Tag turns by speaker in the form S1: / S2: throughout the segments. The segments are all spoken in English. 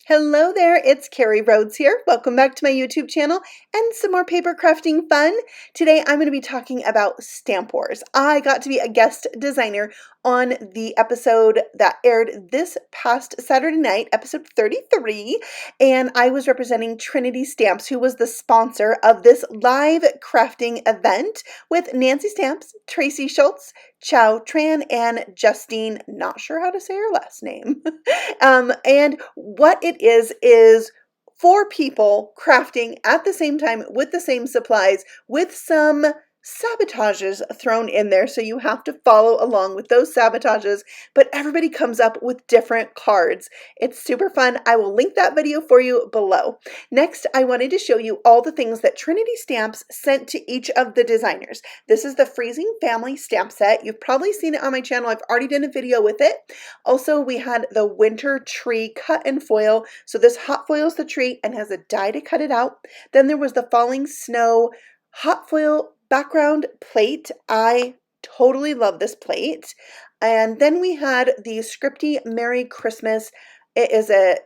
S1: Hello there, it's Carrie Rhodes here. Welcome back to my YouTube channel and some more paper crafting fun. Today I'm going to be talking about Stamp Wars. I got to be a guest designer on the episode that aired this past Saturday night, episode 33, and I was representing Trinity Stamps, who was the sponsor of this live crafting event with Nancy Stamps, Tracy Schultz, Chow Tran, and Justine, not sure how to say her last name. And what it is four people crafting at the same time with the same supplies with some sabotages thrown in there, so you have to follow along with those sabotages, but everybody comes up with different cards. It's super fun. I will link that video for you below. Next, I wanted to show you all the things that Trinity Stamps sent to each of the designers. This is the Freezing Family stamp set. You've probably seen it on my channel. I've already done a video with it. Also, we had the Winter Tree cut and foil. So this hot foils the tree and has a die to cut it out. Then there was the Falling Snow hot foil background plate. I totally love this plate. And then we had the Scripty Merry Christmas. It is a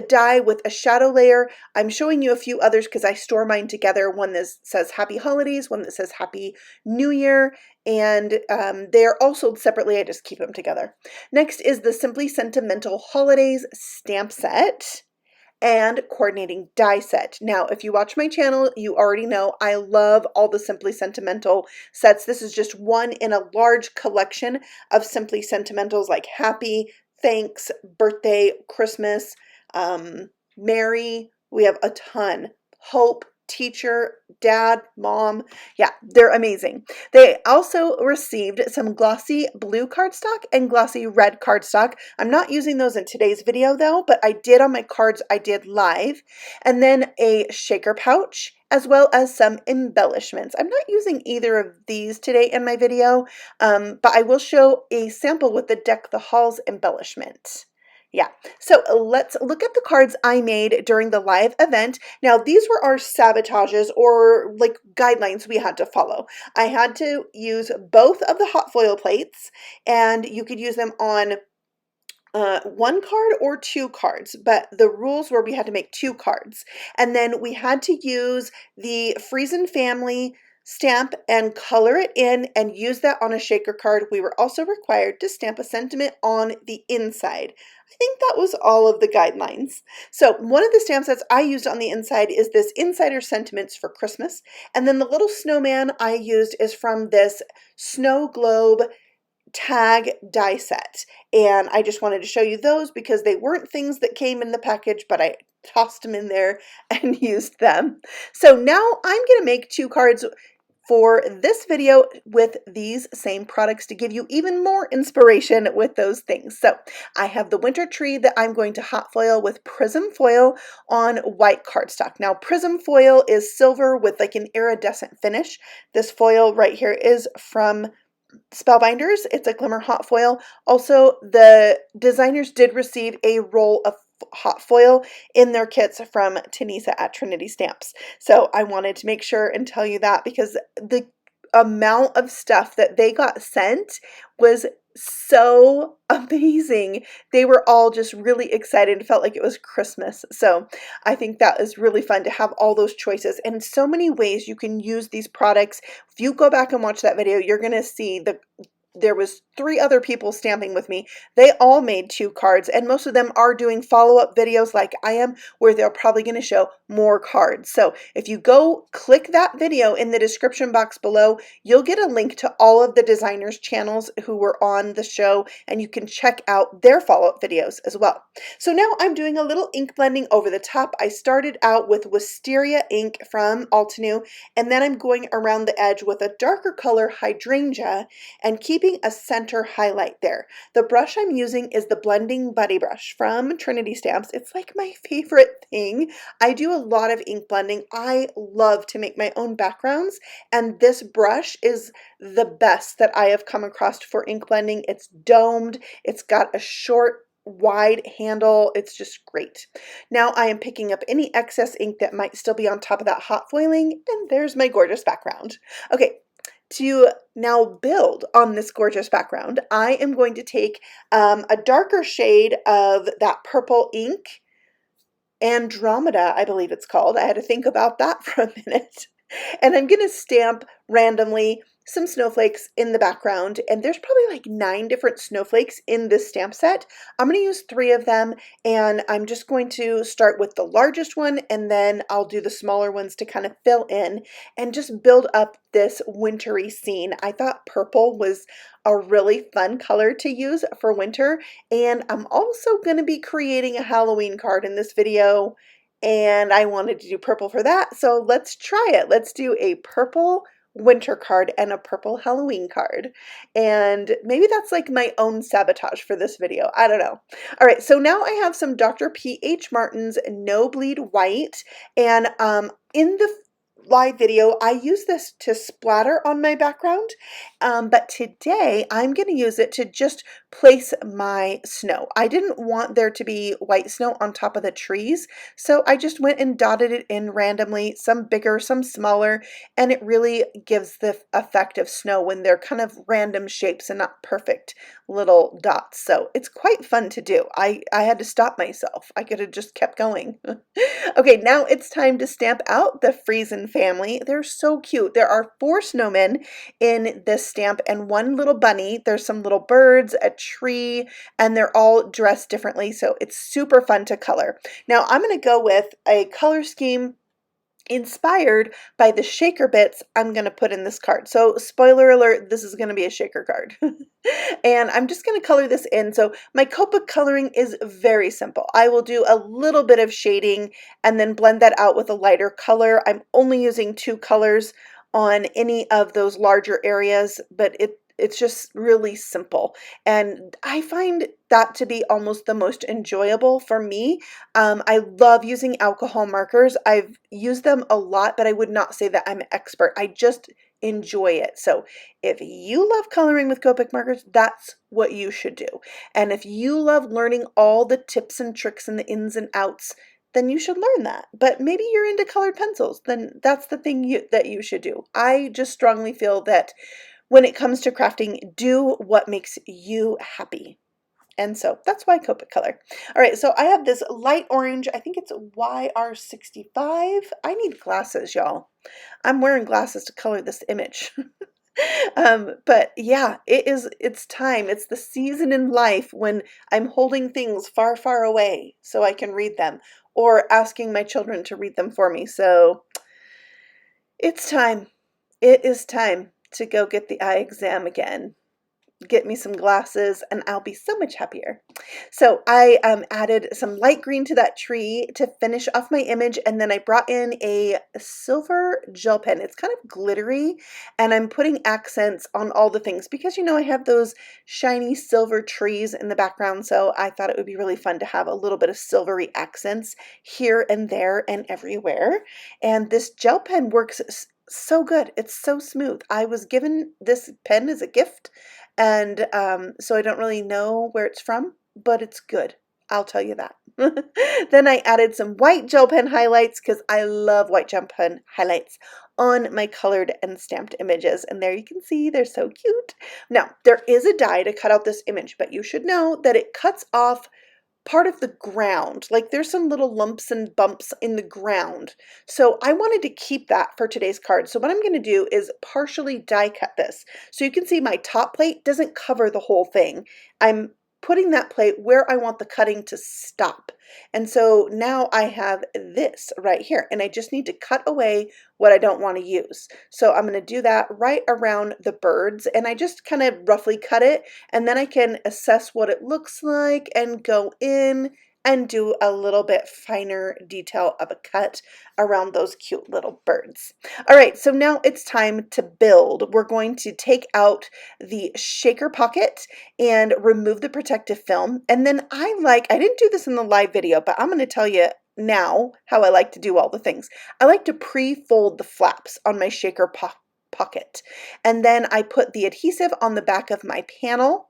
S1: die with a shadow layer. I'm showing you a few others because I store mine together. One that says Happy Holidays, one that says Happy New Year, and they are all sold separately. I just keep them together. Next is the Simply Sentimental Holidays stamp set and coordinating die set. Now, if you watch my channel, you already know I love all the Simply Sentimental sets. This is just one in a large collection of Simply Sentimentals like Happy, Thanks, Birthday, Christmas, Mary. We have a ton. Hope, Teacher, Dad, Mom. Yeah, they're amazing. They also received some glossy blue cardstock and glossy red cardstock. I'm not using those in today's video though, but I did on my cards I did live. And then a shaker pouch, as well as some embellishments. I'm not using either of these today in my video, but I will show a sample with the Deck the Halls embellishment. Yeah, so let's look at the cards I made during the live event. Now, these were our sabotages or like guidelines we had to follow. I had to use both of the hot foil plates, and you could use them on one card or two cards, but the rules were we had to make two cards. And then we had to use the Friesen Family stamp and color it in and use that on a shaker card. We were also required to stamp a sentiment on the inside. I think that was all of the guidelines. So one of the stamp sets I used on the inside is this Insider Sentiments for Christmas. And then the little snowman I used is from this Snow Globe tag die set, and I just wanted to show you those because they weren't things that came in the package, but I tossed them in there and used them. So now I'm going to make two cards for this video with these same products to give you even more inspiration with those things. So I have the Winter Tree that I'm going to hot foil with Prism foil on white cardstock. Now Prism foil is silver with like an iridescent finish. This foil right here is from Spellbinders. It's a glimmer hot foil. Also, the designers did receive a roll of hot foil in their kits from Tanisa at Trinity Stamps. So I wanted to make sure and tell you that because the amount of stuff that they got sent was so amazing. They were all just really excited. It felt like it was Christmas. So I think that is really fun to have all those choices and so many ways you can use these products. If you go back and watch that video, you're going to see there was 3 other people stamping with me. They all made 2 cards, and most of them are doing follow-up videos like I am, where they're probably going to show more cards. So if you go click that video in the description box below, you'll get a link to all of the designers' channels who were on the show, and you can check out their follow-up videos as well. So now I'm doing a little ink blending over the top. I started out with Wisteria ink from Altenew, and then I'm going around the edge with a darker color Hydrangea and keeping a center highlight there. The brush I'm using is the Blending Buddy brush from Trinity Stamps. It's like my favorite thing. I do a lot of ink blending. I love to make my own backgrounds, and this brush is the best that I have come across for ink blending. It's domed. It's got a short wide handle. It's just great. Now I am picking up any excess ink that might still be on top of that hot foiling, and there's my gorgeous background. Okay, to now build on this gorgeous background, I am going to take a darker shade of that purple ink Andromeda, I believe it's called. I had to think about that for a minute. And I'm going to stamp randomly some snowflakes in the background, and there's probably like 9 different snowflakes in this stamp set. I'm going to use 3 of them, and I'm just going to start with the largest one, and then I'll do the smaller ones to kind of fill in and just build up this wintry scene. I thought purple was a really fun color to use for winter, and I'm also going to be creating a Halloween card in this video, and I wanted to do purple for that, so let's try it. Let's do a purple winter card and a purple Halloween card. And maybe that's like my own sabotage for this video. I don't know. All right, so now I have some Dr. P.H. Martin's No Bleed White, and in the live video, I use this to splatter on my background, but today I'm going to use it to just place my snow. I didn't want there to be white snow on top of the trees, so I just went and dotted it in randomly, some bigger, some smaller, and it really gives the effect of snow when they're kind of random shapes and not perfect little dots. So it's quite fun to do. I had to stop myself. I could have just kept going. Okay, now it's time to stamp out the Friesen family. They're so cute. There are 4 snowmen in this stamp and 1 little bunny. There's some little birds, a tree, and they're all dressed differently, so it's super fun to color. Now I'm going to go with a color scheme inspired by the shaker bits I'm going to put in this card. So spoiler alert, this is going to be a shaker card. And I'm just going to color this in. So my Copic coloring is very simple. I will do a little bit of shading and then blend that out with a lighter color. I'm only using 2 colors on any of those larger areas, but it's just really simple. And I find that to be almost the most enjoyable for me. I love using alcohol markers. I've used them a lot, but I would not say that I'm an expert. I just enjoy it. So if you love coloring with Copic markers, that's what you should do. And if you love learning all the tips and tricks and the ins and outs, then you should learn that. But maybe you're into colored pencils, then that's the thing that you should do. I just strongly feel that when it comes to crafting, do what makes you happy. And so that's why Copic color. All right, so I have this light orange. I think it's YR65. I need glasses, y'all. I'm wearing glasses to color this image. But yeah, it's time. It's the season in life when I'm holding things far, far away so I can read them, or asking my children to read them for me. So it's time. It is time to go get the eye exam again. Get me some glasses and I'll be so much happier. So I added some light green to that tree to finish off my image, and then I brought in a silver gel pen. It's kind of glittery, and I'm putting accents on all the things because, you know, I have those shiny silver trees in the background, so I thought it would be really fun to have a little bit of silvery accents here and there and everywhere. And this gel pen works so good. It's so smooth. I was given this pen as a gift, and so I don't really know where it's from, but it's good. I'll tell you that. Then I added some white gel pen highlights because I love white gel pen highlights on my colored and stamped images. And there you can see they're so cute. Now, there is a die to cut out this image, but you should know that it cuts off part of the ground. Like there's some little lumps and bumps in the ground. So I wanted to keep that for today's card. So what I'm going to do is partially die cut this. So you can see my top plate doesn't cover the whole thing. I'm putting that plate where I want the cutting to stop. And so now I have this right here, and I just need to cut away what I don't want to use. So I'm going to do that right around the birds, and I just kind of roughly cut it, and then I can assess what it looks like and go in and do a little bit finer detail of a cut around those cute little birds. All right, so now it's time to build. We're going to take out the shaker pocket and remove the protective film. And then I didn't do this in the live video, but I'm going to tell you now how I like to do all the things. I like to pre-fold the flaps on my shaker pocket. And then I put the adhesive on the back of my panel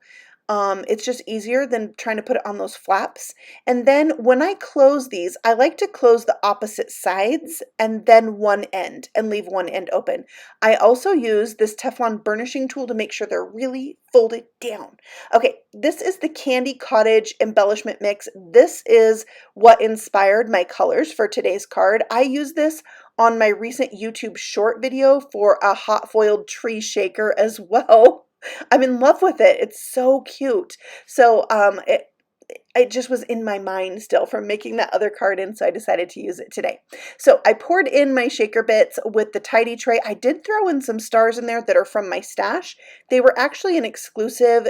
S1: It's just easier than trying to put it on those flaps. And then when I close these, I like to close the opposite sides and then one end and leave one end open. I also use this Teflon burnishing tool to make sure they're really folded down. Okay, this is the Candy Cottage embellishment mix. This is what inspired my colors for today's card. I use this on my recent YouTube short video for a hot foiled tree shaker as well. I'm in love with it. It's so cute. So it just was in my mind still from making that other card in, so I decided to use it today. So I poured in my shaker bits with the tidy tray. I did throw in some stars in there that are from my stash. They were actually an exclusive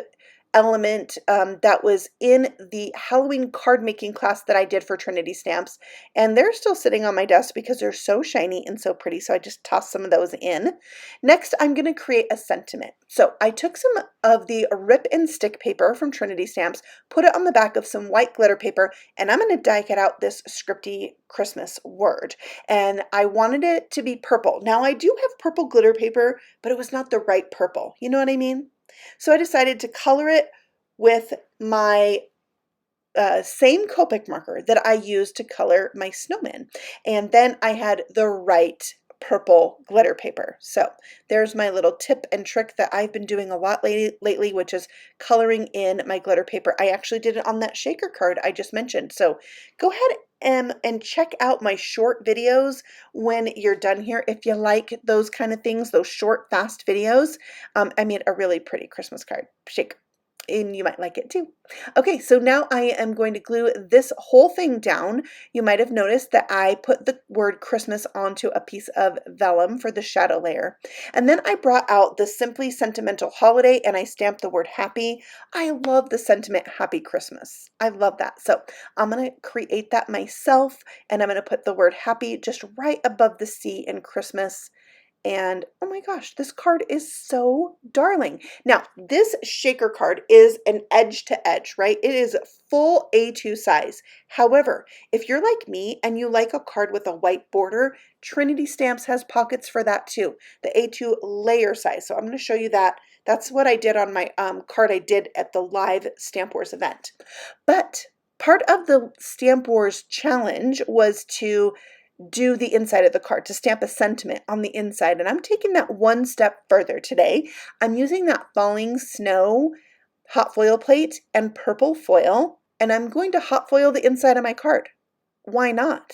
S1: element that was in the Halloween card making class that I did for Trinity Stamps, and they're still sitting on my desk because they're so shiny and so pretty, so I just tossed some of those in. Next, I'm going to create a sentiment. So I took some of the rip and stick paper from Trinity Stamps, put it on the back of some white glitter paper, and I'm going to die cut out this scripty Christmas word, and I wanted it to be purple. Now I do have purple glitter paper, but it was not the right purple, you know what I mean? So I decided to color it with my same Copic marker that I used to color my snowman. And then I had the right purple glitter paper. So there's my little tip and trick that I've been doing a lot lately, which is coloring in my glitter paper. I actually did it on that shaker card I just mentioned. So go ahead and check out my short videos when you're done here. If you like those kind of things, those short, fast videos, I made a really pretty Christmas card shaker, and you might like it too. Okay, so now I am going to glue this whole thing down. You might have noticed that I put the word Christmas onto a piece of vellum for the shadow layer. And then I brought out the Simply Sentimental Holiday and I stamped the word happy. I love the sentiment Happy Christmas. I love that. So I'm going to create that myself, and I'm going to put the word happy just right above the C in Christmas. And oh my gosh, this card is so darling. Now, this shaker card is an edge to edge, right? It is full A2 size. However, if you're like me and you like a card with a white border, Trinity Stamps has pockets for that too, the A2 layer size. So I'm going to show you that. That's what I did on my card I did at the live Stamp Wars event. But part of the Stamp Wars challenge was to do the inside of the card, to stamp a sentiment on the inside. And I'm taking that one step further today. I'm using that falling snow hot foil plate and purple foil, and I'm going to hot foil the inside of my card. Why not?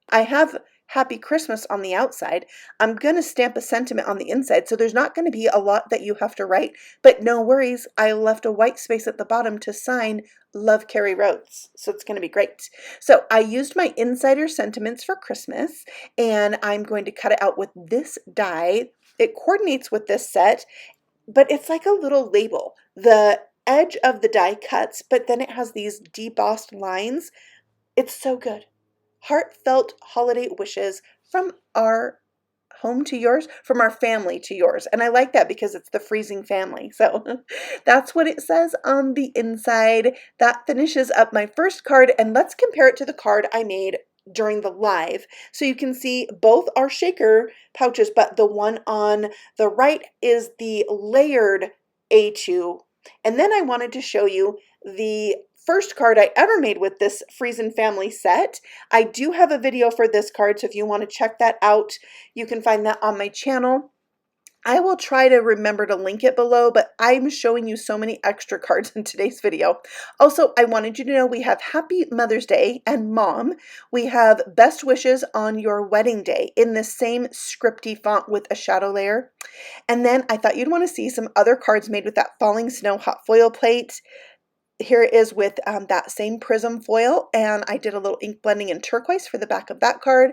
S1: I have Happy Christmas on the outside. I'm going to stamp a sentiment on the inside, so there's not going to be a lot that you have to write, but no worries. I left a white space at the bottom to sign Love, Carrie Rhodes, so it's going to be great. So I used my insider sentiments for Christmas, and I'm going to cut it out with this die. It coordinates with this set, but it's like a little label. The edge of the die cuts, but then it has these debossed lines. It's so good. Heartfelt holiday wishes from our home to yours, from our family to yours. And I like that because it's the freezing family. So that's what it says on the inside. That finishes up my first card, and let's compare it to the card I made during the live. So you can see both are shaker pouches, but the one on the right is the layered A2. And then I wanted to show you the first card I ever made with this Friesen family set. I do have a video for this card, so if you want to check that out, you can find that on my channel. I will try to remember to link it below, but I'm showing you so many extra cards in today's video. Also, I wanted you to know we have Happy Mother's Day and Mom. We have Best Wishes on Your Wedding Day in the same scripty font with a shadow layer. And then I thought you'd want to see some other cards made with that Falling Snow hot foil plate. Here it is with that same prism foil, and I did a little ink blending in turquoise for the back of that card.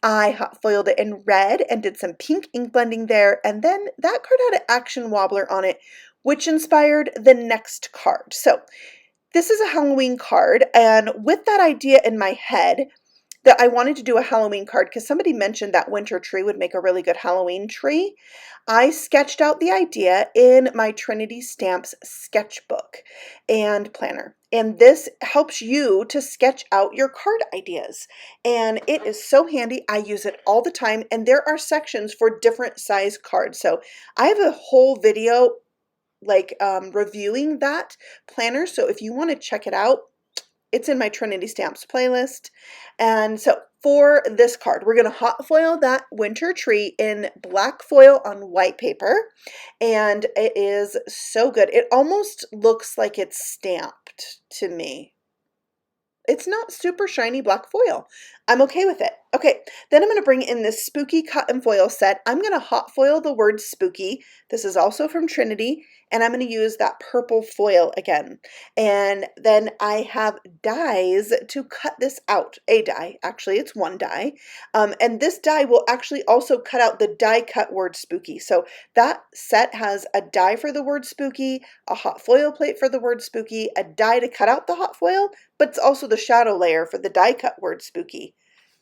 S1: I hot foiled it in red and did some pink ink blending there, and then that card had an action wobbler on it, which inspired the next card. So this is a Halloween card, and with that idea in my head, that I wanted to do a Halloween card because somebody mentioned that winter tree would make a really good Halloween tree. I sketched out the idea in my Trinity Stamps sketchbook and planner. And this helps you to sketch out your card ideas. And it is so handy. I use it all the time. And there are sections for different size cards. So I have a whole video like reviewing that planner. So if you want to check it out, it's in my Trinity Stamps playlist. And so for this card, we're going to hot foil that winter tree in black foil on white paper. And it is so good. It almost looks like it's stamped to me. It's not super shiny black foil. I'm okay with it. Okay, then I'm going to bring in this spooky cotton foil set. I'm going to hot foil the word spooky. This is also from Trinity, and I'm going to use that purple foil again. And then I have dies to cut this out. A die, actually it's one die. And this die will actually also cut out the die cut word spooky. So that set has a die for the word spooky, a hot foil plate for the word spooky, a die to cut out the hot foil, but it's also the shadow layer for the die cut word spooky.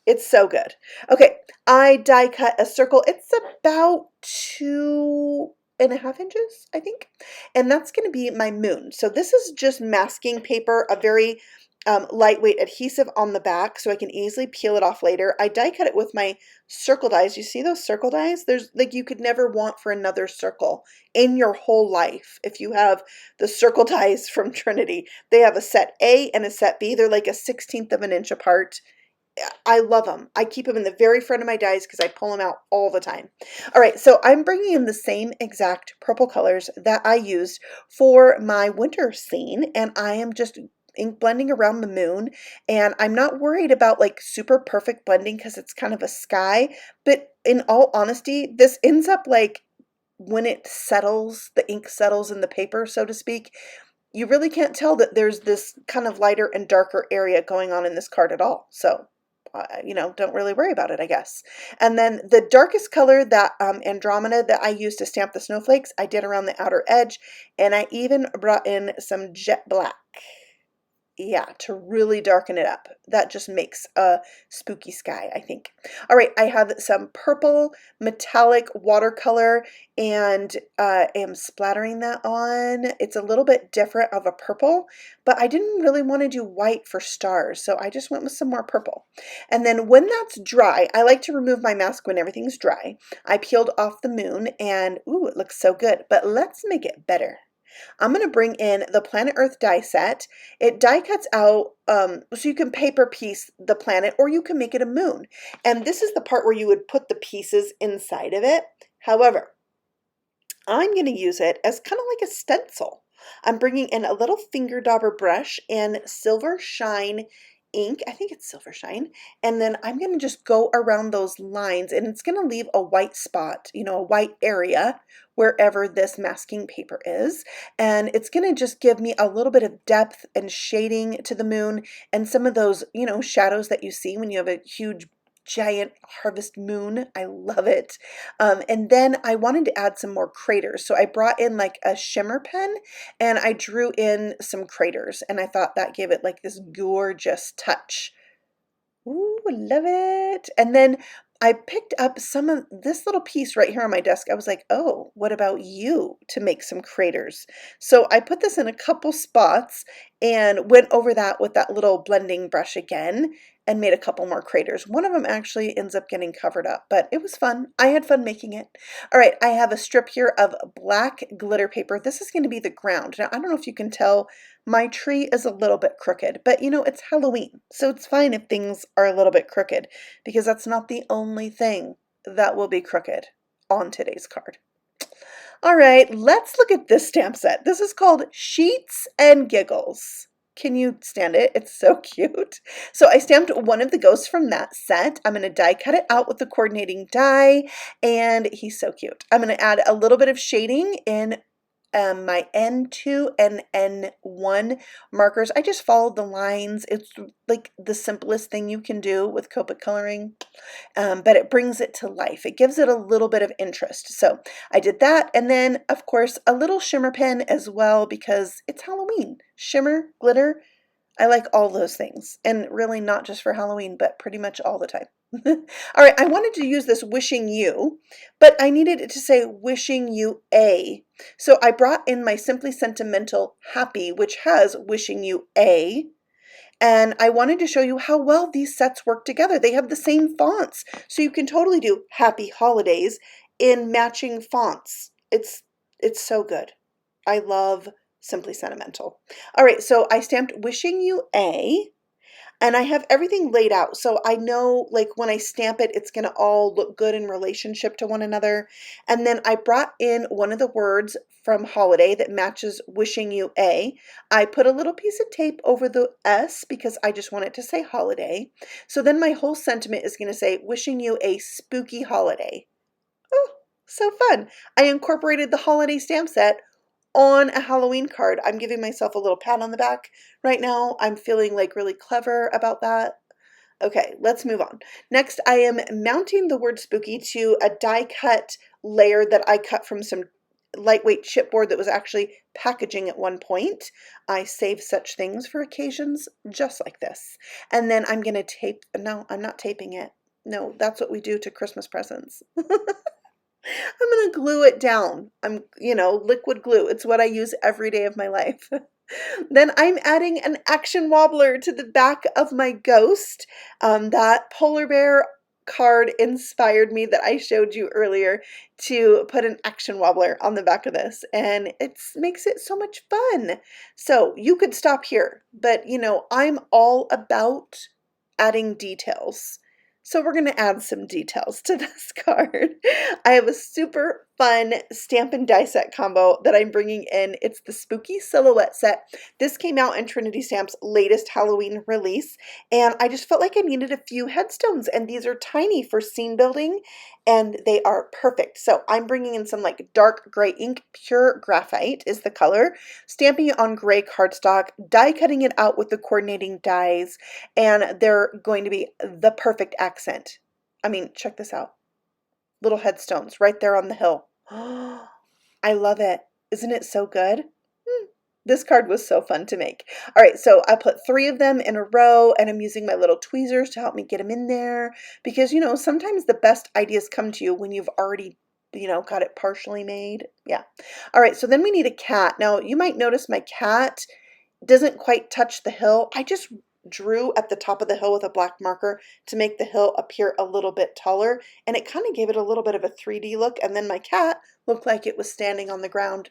S1: It's so good. Okay, I die cut a circle. It's about 2.5 inches, I think. And that's going to be my moon. So this is just masking paper, a very lightweight adhesive on the back so I can easily peel it off later. I die cut it with my circle dies. You see those circle dies? There's like you could never want for another circle in your whole life. If you have the circle dies from Trinity, they have a set A and a set B. They're like a 1/16 of an inch apart. I love them. I keep them in the very front of my dies because I pull them out all the time. All right, so I'm bringing in the same exact purple colors that I used for my winter scene, and I am just ink blending around the moon, and I'm not worried about like super perfect blending because it's kind of a sky, but in all honesty, this ends up like when it settles, the ink settles in the paper, so to speak, you really can't tell that there's this kind of lighter and darker area going on in this card at all. So you know, don't really worry about it, I guess. And then the darkest color, that Andromeda that I used to stamp the snowflakes, I did around the outer edge, and I even brought in some jet black. Yeah, to really darken it up. That just makes a spooky sky, I think. All right, I have some purple metallic watercolor and am splattering that on. It's a little bit different of a purple, but I didn't really want to do white for stars, so I just went with some more purple. And then when that's dry, I like to remove my mask when everything's dry. I peeled off the moon, and ooh, it looks so good, but let's make it better. I'm going to bring in the Planet Earth die set. It die cuts out so you can paper piece the planet or you can make it a moon. And this is the part where you would put the pieces inside of it. However, I'm going to use it as kind of like a stencil. I'm bringing in a little finger dauber brush and Silver Shine ink. I think it's Silver Shine. And then I'm going to just go around those lines, and it's going to leave a white spot, you know, a white area wherever this masking paper is. And it's going to just give me a little bit of depth and shading to the moon and some of those, you know, shadows that you see when you have a huge giant harvest moon. I love it. And then I wanted to add some more craters. So I brought in like a shimmer pen and I drew in some craters, and I thought that gave it like this gorgeous touch. Ooh, love it. And then I picked up some of this little piece right here on my desk. I was like, oh, what about you to make some craters? So I put this in a couple spots and went over that with that little blending brush again and made a couple more craters. One of them actually ends up getting covered up, but it was fun. I had fun making it. All right, I have a strip here of black glitter paper. This is going to be the ground. Now, I don't know if you can tell, my tree is a little bit crooked, but you know, it's Halloween, so it's fine if things are a little bit crooked because that's not the only thing that will be crooked on today's card. All right, let's look at this stamp set. This is called Sheets and Giggles. Can you stand it? It's so cute. So I stamped one of the ghosts from that set. I'm going to die cut it out with the coordinating die, and he's so cute. I'm going to add a little bit of shading in my N2 and N1 markers. I just followed the lines. It's like the simplest thing you can do with Copic coloring, but it brings it to life. It gives it a little bit of interest. So I did that, and then of course a little shimmer pen as well because it's Halloween. Shimmer, glitter, I like all those things, and really not just for Halloween, but pretty much all the time. All right, I wanted to use this wishing you, but I needed it to say wishing you a. So I brought in my Simply Sentimental Happy, which has wishing you a. And I wanted to show you how well these sets work together. They have the same fonts, so you can totally do Happy Holidays in matching fonts. It's so good. I love Simply Sentimental. All right, so I stamped wishing you a, and I have everything laid out. So I know like when I stamp it, it's going to all look good in relationship to one another. And then I brought in one of the words from holiday that matches wishing you a. I put a little piece of tape over the S because I just want it to say holiday. So then my whole sentiment is going to say wishing you a spooky holiday. Oh, so fun. I incorporated the holiday stamp set on a Halloween card. I'm giving myself a little pat on the back right now. I'm feeling like really clever about that. Okay, let's move on. Next, I am mounting the word spooky to a die cut layer that I cut from some lightweight chipboard that was actually packaging at one point. I save such things for occasions just like this. And then I'm going to tape, no, I'm not taping it. No, that's what we do to Christmas presents. I'm going to glue it down. Liquid glue. It's what I use every day of my life. Then I'm adding an action wobbler to the back of my ghost. That polar bear card inspired me that I showed you earlier to put an action wobbler on the back of this, and it makes it so much fun. So you could stop here, but I'm all about adding details. So we're going to add some details to this card. I have a super fun stamp and die set combo that I'm bringing in. It's the Spooky Silhouette set. This came out in Trinity Stamp's latest Halloween release, and I just felt like I needed a few headstones, and these are tiny for scene building, and they are perfect. So I'm bringing in some like dark gray ink, pure graphite is the color, stamping it on gray cardstock, die cutting it out with the coordinating dies, and they're going to be the perfect accent. I mean, check this out. Little headstones right there on the hill. I love it. Isn't it so good? This card was so fun to make. All right, so I put 3 of them in a row, and I'm using my little tweezers to help me get them in there because, sometimes the best ideas come to you when you've already, got it partially made. Yeah. All right, so then we need a cat. Now, you might notice my cat doesn't quite touch the hill. I just drew at the top of the hill with a black marker to make the hill appear a little bit taller, and it kind of gave it a little bit of a 3D look, and then my cat looked like it was standing on the ground.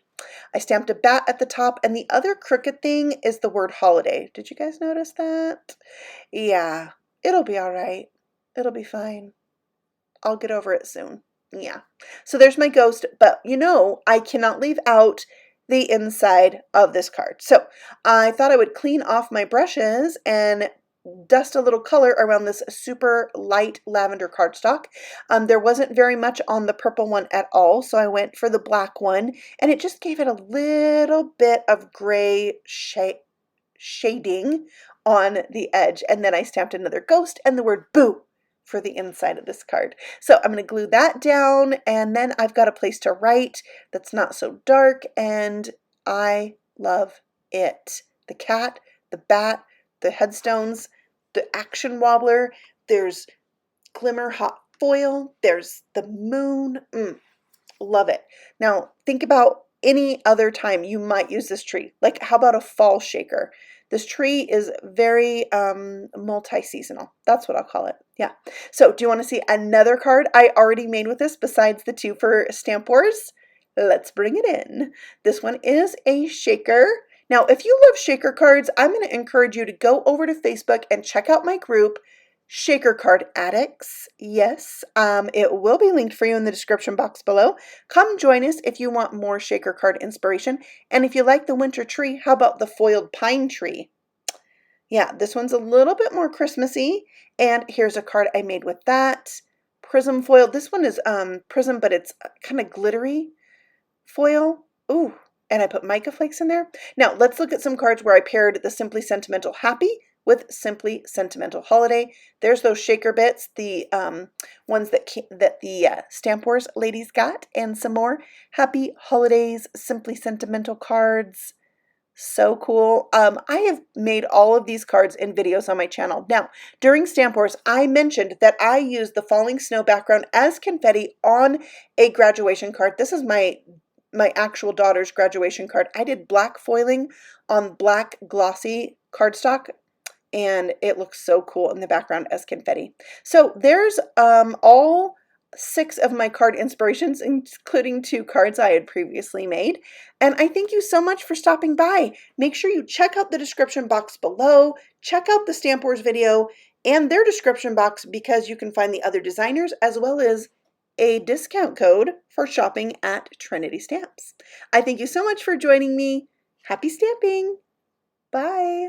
S1: I stamped a bat at the top, and the other crooked thing is the word holiday. Did you guys notice that? Yeah, it'll be all right. It'll be fine. I'll get over it soon. Yeah. So there's my ghost, but I cannot leave out the inside of this card. So I thought I would clean off my brushes and dust a little color around this super light lavender cardstock. There wasn't very much on the purple one at all, so I went for the black one, and it just gave it a little bit of gray shading on the edge. And then I stamped another ghost and the word boo for the inside of this card. So I'm going to glue that down, and then I've got a place to write that's not so dark, and I love it. The cat, the bat, the headstones, the action wobbler, there's glimmer hot foil, there's the moon. Love it. Now think about any other time you might use this tree. Like how about a fall shaker? This tree is very multi-seasonal. That's what I'll call it. Yeah. So do you want to see another card I already made with this besides the 2 for Stamp Wars? Let's bring it in. This one is a shaker. Now, if you love shaker cards, I'm going to encourage you to go over to Facebook and check out my group, Shaker Card Addicts. Yes, it will be linked for you in the description box below. Come join us if you want more shaker card inspiration. And if you like the winter tree, how about the foiled pine tree? Yeah, this one's a little bit more Christmassy. And here's a card I made with that. Prism foil. This one is prism, but it's kind of glittery foil. Ooh, and I put mica flakes in there. Now, let's look at some cards where I paired the Simply Sentimental Happy with Simply Sentimental Holiday. There's those shaker bits, the ones that the Stamp Wars ladies got, and some more Happy Holidays Simply Sentimental cards. So cool. I have made all of these cards in videos on my channel. Now, during Stamp Wars, I mentioned that I used the falling snow background as confetti on a graduation card. This is my actual daughter's graduation card. I did black foiling on black glossy cardstock, and it looks so cool in the background as confetti. So there's all 6 of my card inspirations, including 2 cards I had previously made. And I thank you so much for stopping by. Make sure you check out the description box below, check out the Stamp Wars video and their description box because you can find the other designers as well as a discount code for shopping at Trinity Stamps. I thank you so much for joining me. Happy stamping! Bye!